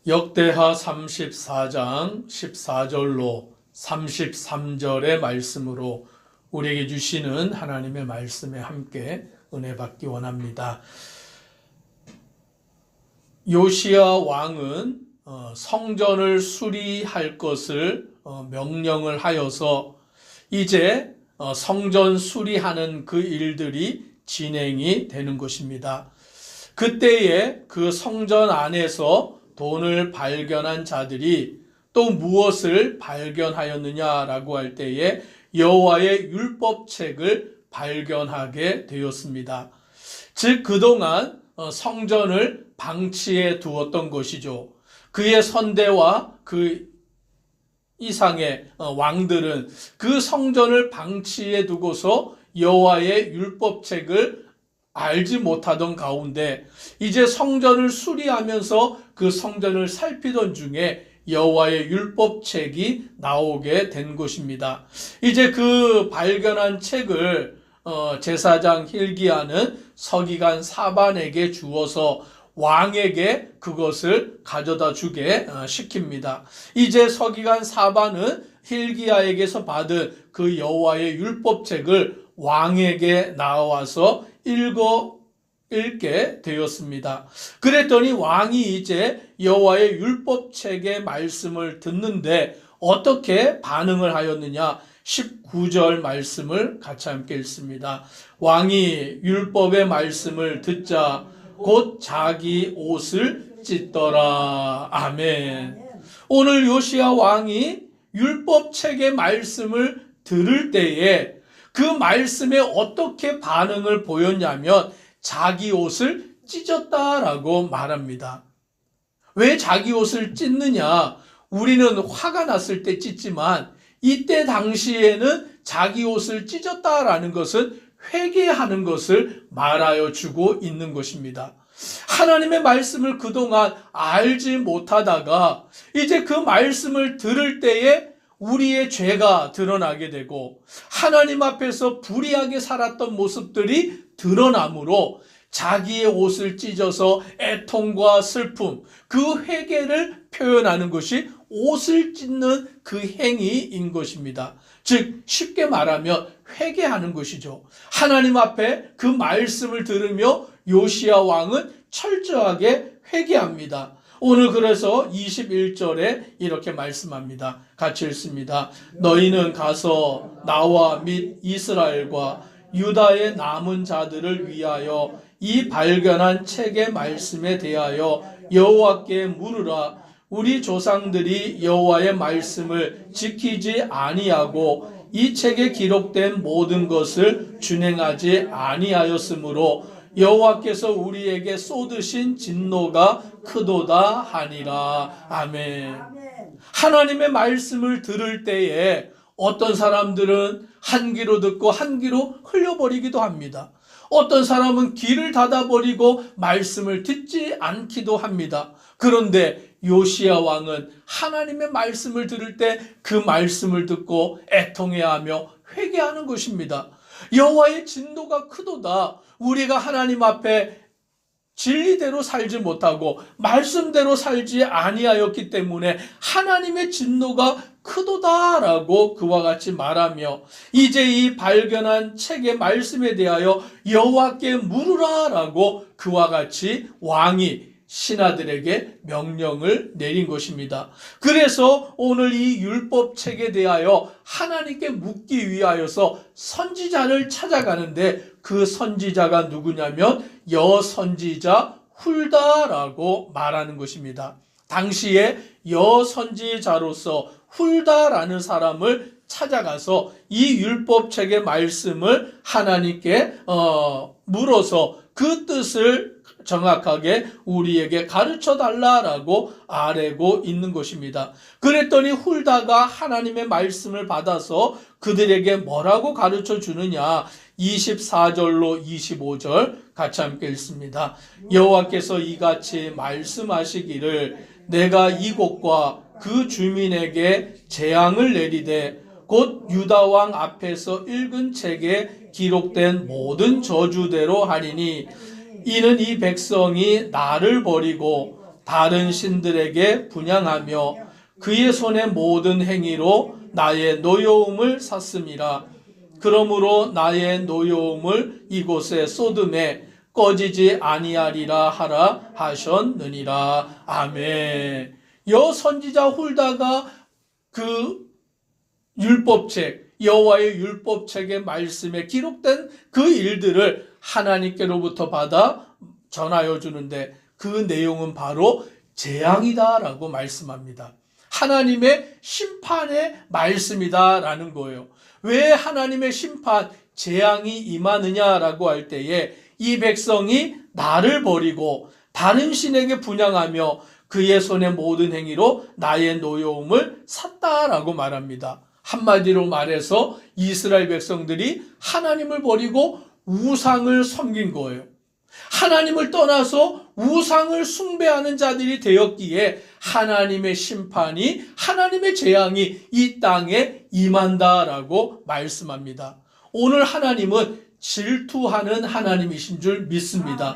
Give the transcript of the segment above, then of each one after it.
역대하 34장 14절로 33절의 말씀으로 우리에게 주시는 하나님의 말씀에 함께 은혜 받기 원합니다. 요시야 왕은 성전을 수리할 것을 명령을 하여서 이제 성전 수리하는 그 일들이 진행이 되는 것입니다. 그때에 그 성전 안에서 돈을 발견한 자들이 또 무엇을 발견하였느냐라고 할 때에 여호와의 율법책을 발견하게 되었습니다. 즉 그동안 성전을 방치해 두었던 것이죠. 그의 선대와 그 이상의 왕들은 그 성전을 방치해 두고서 여호와의 율법책을 알지 못하던 가운데 이제 성전을 수리하면서 그 성전을 살피던 중에 여호와의 율법책이 나오게 된 것입니다. 이제 그 발견한 책을 제사장 hil기야는 서기관 사반에게 주어서 왕에게 그것을 가져다 주게 시킵니다. 이제 서기관 사반은 hil기야에게서 받은 그 여호와의 율법책을 왕에게 나와서 읽게 되었습니다. 그랬더니 왕이 이제 여호와의 율법책의 말씀을 듣는데 어떻게 반응을 하였느냐? 19절 말씀을 같이 함께 읽습니다. 왕이 율법의 말씀을 듣자 곧 자기 옷을 찢더라. 아멘. 오늘 요시야 왕이 율법책의 말씀을 들을 때에 그 말씀에 어떻게 반응을 보였냐면 자기 옷을 찢었다라고 말합니다. 왜 자기 옷을 찢느냐? 우리는 화가 났을 때 찢지만 이때 당시에는 자기 옷을 찢었다라는 것은 회개하는 것을 말하여 주고 있는 것입니다. 하나님의 말씀을 그동안 알지 못하다가 이제 그 말씀을 들을 때에 우리의 죄가 드러나게 되고 하나님 앞에서 불의하게 살았던 모습들이 드러나므로 자기의 옷을 찢어서 애통과 슬픔, 그 회개를 표현하는 것이 옷을 찢는 그 행위인 것입니다. 즉 쉽게 말하면 회개하는 것이죠. 하나님 앞에 그 말씀을 들으며 요시야 왕은 철저하게 회개합니다. 오늘 그래서 21절에 이렇게 말씀합니다. 같이 읽습니다. 너희는 가서 나와 및 이스라엘과 유다의 남은 자들을 위하여 이 발견한 책의 말씀에 대하여 여호와께 물으라. 우리 조상들이 여호와의 말씀을 지키지 아니하고 이 책에 기록된 모든 것을 준행하지 아니하였으므로 여호와께서 우리에게 쏟으신 진노가 크도다 하니라. 아멘. 하나님의 말씀을 들을 때에 어떤 사람들은 한 귀로 듣고 한 귀로 흘려버리기도 합니다. 어떤 사람은 귀를 닫아버리고 말씀을 듣지 않기도 합니다. 그런데 요시야 왕은 하나님의 말씀을 들을 때 그 말씀을 듣고 애통해하며 회개하는 것입니다. 여호와의 진노가 크도다. 우리가 하나님 앞에 진리대로 살지 못하고 말씀대로 살지 아니하였기 때문에 하나님의 진노가 크도다라고 그와 같이 말하며 이제 이 발견한 책의 말씀에 대하여 여호와께 물으라라고 그와 같이 왕이 신하들에게 명령을 내린 것입니다. 그래서 오늘 이 율법책에 대하여 하나님께 묻기 위하여서 선지자를 찾아가는데 그 선지자가 누구냐면 여선지자 훌다라고 말하는 것입니다. 당시에 여선지자로서 훌다라는 사람을 찾아가서 이 율법책의 말씀을 하나님께 물어서 그 뜻을 정확하게 우리에게 가르쳐 달라라고 아뢰고 있는 것입니다. 그랬더니 훌다가 하나님의 말씀을 받아서 그들에게 뭐라고 가르쳐 주느냐? 24절로 25절 같이 함께 읽습니다. 여호와께서 이같이 말씀하시기를 내가 이곳과 그 주민에게 재앙을 내리되 곧 유다 왕 앞에서 읽은 책에 기록된 모든 저주대로 하리니 이는 이 백성이 나를 버리고 다른 신들에게 분향하며 그의 손의 모든 행위로 나의 노여움을 샀음이라. 그러므로 나의 노여움을 이곳에 쏟음에 꺼지지 아니하리라 하라 하셨느니라. 아멘. 여 선지자 훌다가 그 율법책, 여호와의 율법책의 말씀에 기록된 그 일들을 하나님께로부터 받아 전하여 주는데 그 내용은 바로 재앙이다라고 말씀합니다. 하나님의 심판의 말씀이다라는 거예요. 왜 하나님의 심판, 재앙이 임하느냐라고 할 때에 이 백성이 나를 버리고 다른 신에게 분향하며 그의 손의 모든 행위로 나의 노여움을 샀다라고 말합니다. 한마디로 말해서 이스라엘 백성들이 하나님을 버리고 우상을 섬긴 거예요. 하나님을 떠나서 우상을 숭배하는 자들이 되었기에 하나님의 심판이, 하나님의 재앙이 이 땅에 임한다라고 말씀합니다. 오늘 하나님은 질투하는 하나님이신 줄 믿습니다.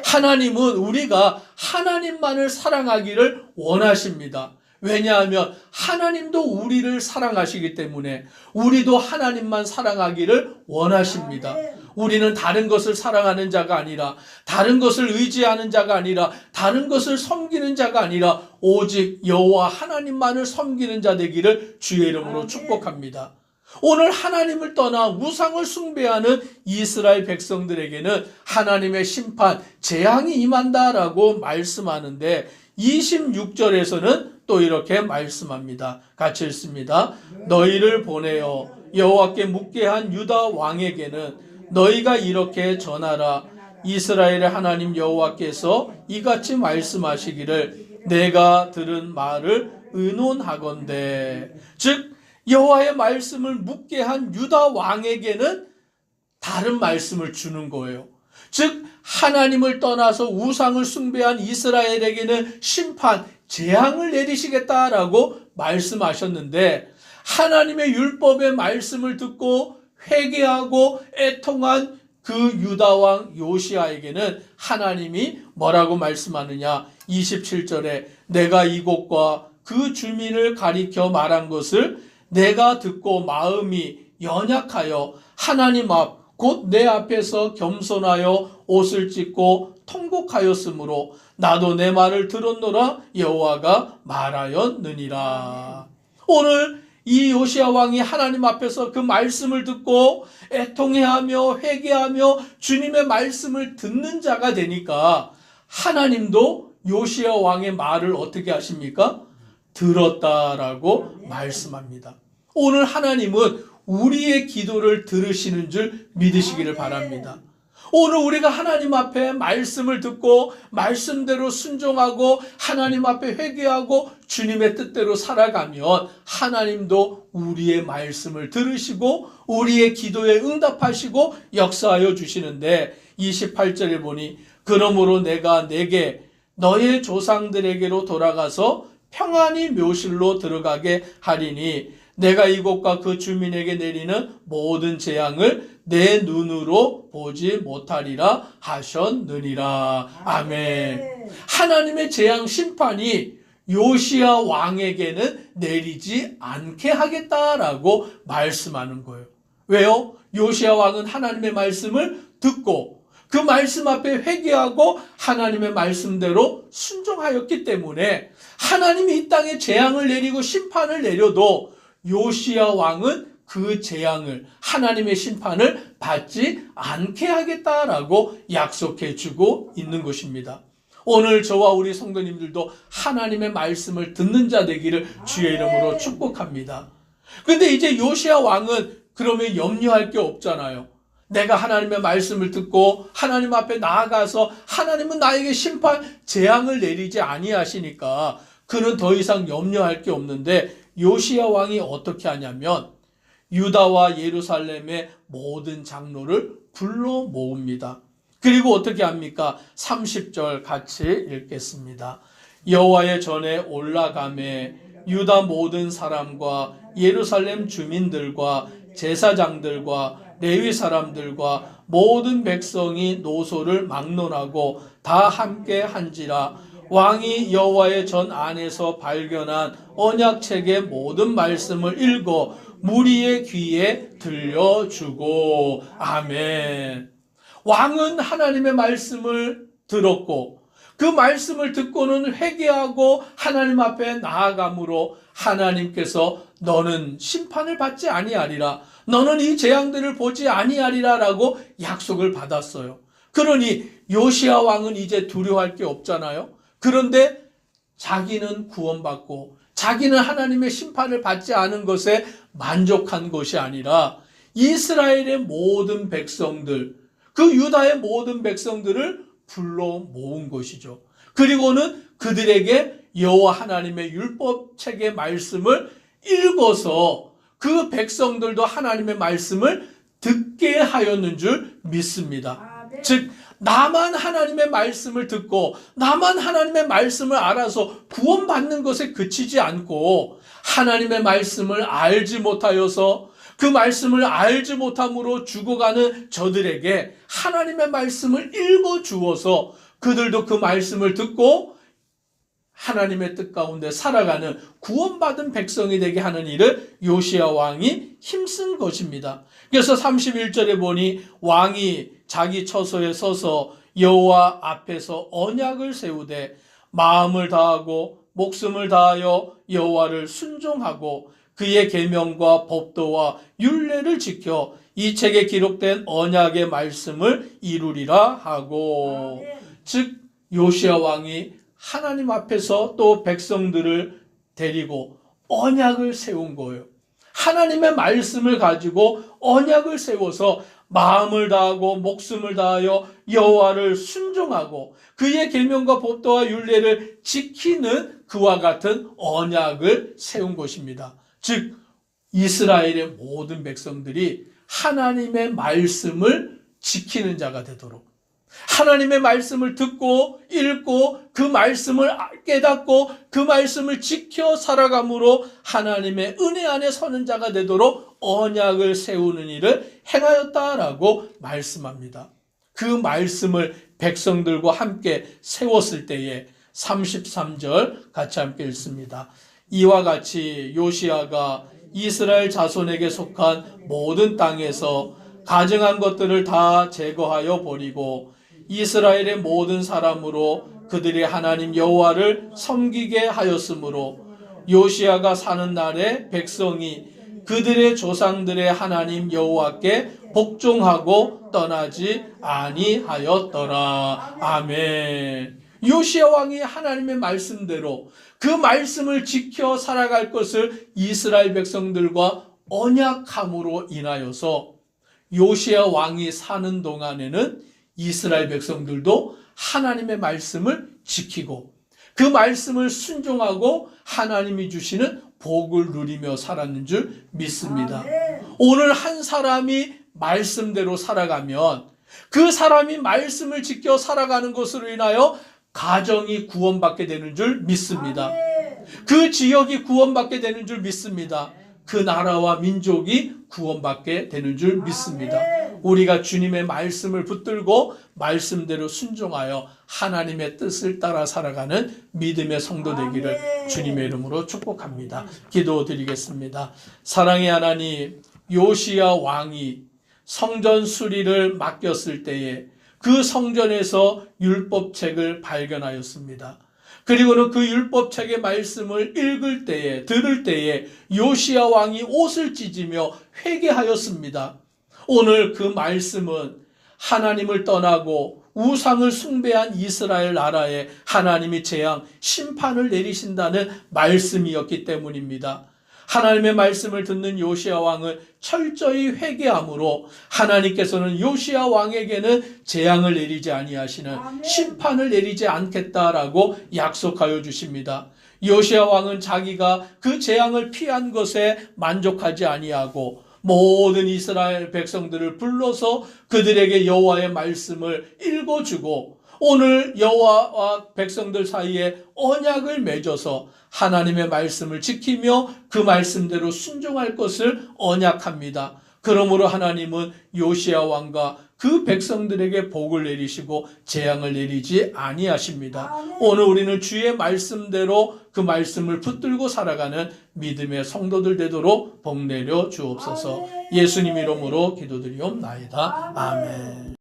하나님은 우리가 하나님만을 사랑하기를 원하십니다. 왜냐하면 하나님도 우리를 사랑하시기 때문에 우리도 하나님만 사랑하기를 원하십니다. 우리는 다른 것을 사랑하는 자가 아니라, 다른 것을 의지하는 자가 아니라, 다른 것을 섬기는 자가 아니라 오직 여호와 하나님만을 섬기는 자 되기를 주의 이름으로 축복합니다. 오늘 하나님을 떠나 우상을 숭배하는 이스라엘 백성들에게는 하나님의 심판, 재앙이 임한다라고 말씀하는데 26절에서는 또 이렇게 말씀합니다. 같이 읽습니다. 너희를 보내어 여호와께 묻게 한 유다 왕에게는 너희가 이렇게 전하라. 이스라엘의 하나님 여호와께서 이같이 말씀하시기를 내가 들은 말을 의논하건대. 즉 여호와의 말씀을 묻게 한 유다 왕에게는 다른 말씀을 주는 거예요. 즉 하나님을 떠나서 우상을 숭배한 이스라엘에게는 심판, 재앙을 내리시겠다라고 말씀하셨는데 하나님의 율법의 말씀을 듣고 회개하고 애통한 그 유다 왕 요시아에게는 하나님이 뭐라고 말씀하느냐? 27절에 내가 이곳과 그 주민을 가리켜 말한 것을 내가 듣고 마음이 연약하여 하나님 앞 곧 내 앞에서 겸손하여 옷을 찢고 통곡하였으므로 나도 내 말을 들었노라 여호와가 말하였느니라. 오늘 이 요시야 왕이 하나님 앞에서 그 말씀을 듣고 애통해하며 회개하며 주님의 말씀을 듣는 자가 되니까 하나님도 요시야 왕의 말을 어떻게 하십니까? 들었다라고 말씀합니다. 오늘 하나님은 우리의 기도를 들으시는 줄 믿으시기를 바랍니다. 오늘 우리가 하나님 앞에 말씀을 듣고 말씀대로 순종하고 하나님 앞에 회개하고 주님의 뜻대로 살아가면 하나님도 우리의 말씀을 들으시고 우리의 기도에 응답하시고 역사하여 주시는데 28절에 보니 그러므로 내가 내게 너의 조상들에게로 돌아가서 평안히 묘실로 들어가게 하리니 내가 이곳과 그 주민에게 내리는 모든 재앙을 내 눈으로 보지 못하리라 하셨느니라. 아멘. 하나님의 재앙 심판이 요시야 왕에게는 내리지 않게 하겠다라고 말씀하는 거예요. 왜요? 요시야 왕은 하나님의 말씀을 듣고 그 말씀 앞에 회개하고 하나님의 말씀대로 순종하였기 때문에 하나님이 이 땅에 재앙을 내리고 심판을 내려도 요시야 왕은 그 재앙을, 하나님의 심판을 받지 않게 하겠다라고 약속해 주고 있는 것입니다. 오늘 저와 우리 성도님들도 하나님의 말씀을 듣는 자 되기를 주의 이름으로 축복합니다. 근데 이제 요시야 왕은 그러면 염려할 게 없잖아요. 내가 하나님의 말씀을 듣고 하나님 앞에 나아가서 하나님은 나에게 심판, 재앙을 내리지 아니하시니까 그는 더 이상 염려할 게 없는데 요시야 왕이 어떻게 하냐면 유다와 예루살렘의 모든 장로를 불러 모읍니다. 그리고 어떻게 합니까? 30절 같이 읽겠습니다. 여호와의 전에 올라가매 유다 모든 사람과 예루살렘 주민들과 제사장들과 레위 사람들과 모든 백성이 노소를 막론하고 다 함께 한지라 왕이 여호와의 전 안에서 발견한 언약책의 모든 말씀을 읽어 무리의 귀에 들려주고. 아멘. 왕은 하나님의 말씀을 들었고 그 말씀을 듣고는 회개하고 하나님 앞에 나아감으로 하나님께서 너는 심판을 받지 아니하리라, 너는 이 재앙들을 보지 아니하리라 라고 약속을 받았어요. 그러니 요시야 왕은 이제 두려워할 게 없잖아요. 그런데 자기는 구원받고 자기는 하나님의 심판을 받지 않은 것에 만족한 것이 아니라 이스라엘의 모든 백성들, 그 유다의 모든 백성들을 불러 모은 것이죠. 그리고는 그들에게 여호와 하나님의 율법책의 말씀을 읽어서 그 백성들도 하나님의 말씀을 듣게 하였는 줄 믿습니다. 즉 나만 하나님의 말씀을 듣고 나만 하나님의 말씀을 알아서 구원받는 것에 그치지 않고 하나님의 말씀을 알지 못하여서 그 말씀을 알지 못함으로 죽어가는 저들에게 하나님의 말씀을 읽어주어서 그들도 그 말씀을 듣고 하나님의 뜻 가운데 살아가는 구원받은 백성이 되게 하는 일을 요시야 왕이 힘쓴 것입니다. 그래서 31절에 보니 왕이 자기 처소에 서서 여호와 앞에서 언약을 세우되 마음을 다하고 목숨을 다하여 여호와를 순종하고 그의 계명과 법도와 율례를 지켜 이 책에 기록된 언약의 말씀을 이루리라 하고. 즉 요시야 왕이 하나님 앞에서 또 백성들을 데리고 언약을 세운 거예요. 하나님의 말씀을 가지고 언약을 세워서 마음을 다하고 목숨을 다하여 여호와를 순종하고 그의 계명과 법도와 율례를 지키는 그와 같은 언약을 세운 것입니다. 즉 이스라엘의 모든 백성들이 하나님의 말씀을 지키는 자가 되도록, 하나님의 말씀을 듣고 읽고 그 말씀을 깨닫고 그 말씀을 지켜 살아감으로 하나님의 은혜 안에 서는 자가 되도록 언약을 세우는 일을 행하였다라고 말씀합니다. 그 말씀을 백성들과 함께 세웠을 때에 33절 같이 함께 읽습니다. 이와 같이 요시야가 이스라엘 자손에게 속한 모든 땅에서 가증한 것들을 다 제거하여 버리고 이스라엘의 모든 사람으로 그들이 하나님 여호와를 섬기게 하였으므로 요시야가 사는 날에 백성이 그들의 조상들의 하나님 여호와께 복종하고 떠나지 아니하였더라. 아멘. 요시야 왕이 하나님의 말씀대로 그 말씀을 지켜 살아갈 것을 이스라엘 백성들과 언약함으로 인하여서 요시야 왕이 사는 동안에는 이스라엘 백성들도 하나님의 말씀을 지키고 그 말씀을 순종하고 하나님이 주시는 복을 누리며 살았는 줄 믿습니다. 오늘 한 사람이 말씀대로 살아가면 그 사람이 말씀을 지켜 살아가는 것으로 인하여 가정이 구원받게 되는 줄 믿습니다. 그 지역이 구원받게 되는 줄 믿습니다. 그 나라와 민족이 구원받게 되는 줄 믿습니다. 우리가 주님의 말씀을 붙들고 말씀대로 순종하여 하나님의 뜻을 따라 살아가는 믿음의 성도 되기를 주님의 이름으로 축복합니다. 기도드리겠습니다. 사랑의 하나님, 요시야 왕이 성전 수리를 맡겼을 때에 그 성전에서 율법책을 발견하였습니다. 그리고는 그 율법책의 말씀을 읽을 때에, 들을 때에 요시야 왕이 옷을 찢으며 회개하였습니다. 오늘 그 말씀은 하나님을 떠나고 우상을 숭배한 이스라엘 나라에 하나님이 재앙, 심판을 내리신다는 말씀이었기 때문입니다. 하나님의 말씀을 듣는 요시야 왕은 철저히 회개함으로 하나님께서는 요시야 왕에게는 재앙을 내리지 아니하시는 심판을 내리지 않겠다라고 약속하여 주십니다. 요시야 왕은 자기가 그 재앙을 피한 것에 만족하지 아니하고 모든 이스라엘 백성들을 불러서 그들에게 여호와의 말씀을 읽어주고 오늘 여호와와 백성들 사이에 언약을 맺어서 하나님의 말씀을 지키며 그 말씀대로 순종할 것을 언약합니다. 그러므로 하나님은 요시야 왕과 그 백성들에게 복을 내리시고 재앙을 내리지 아니하십니다. 아멘. 오늘 우리는 주의 말씀대로 그 말씀을 붙들고 살아가는 믿음의 성도들 되도록 복 내려 주옵소서. 아멘. 예수님 이름으로 기도드리옵나이다. 아멘. 아멘.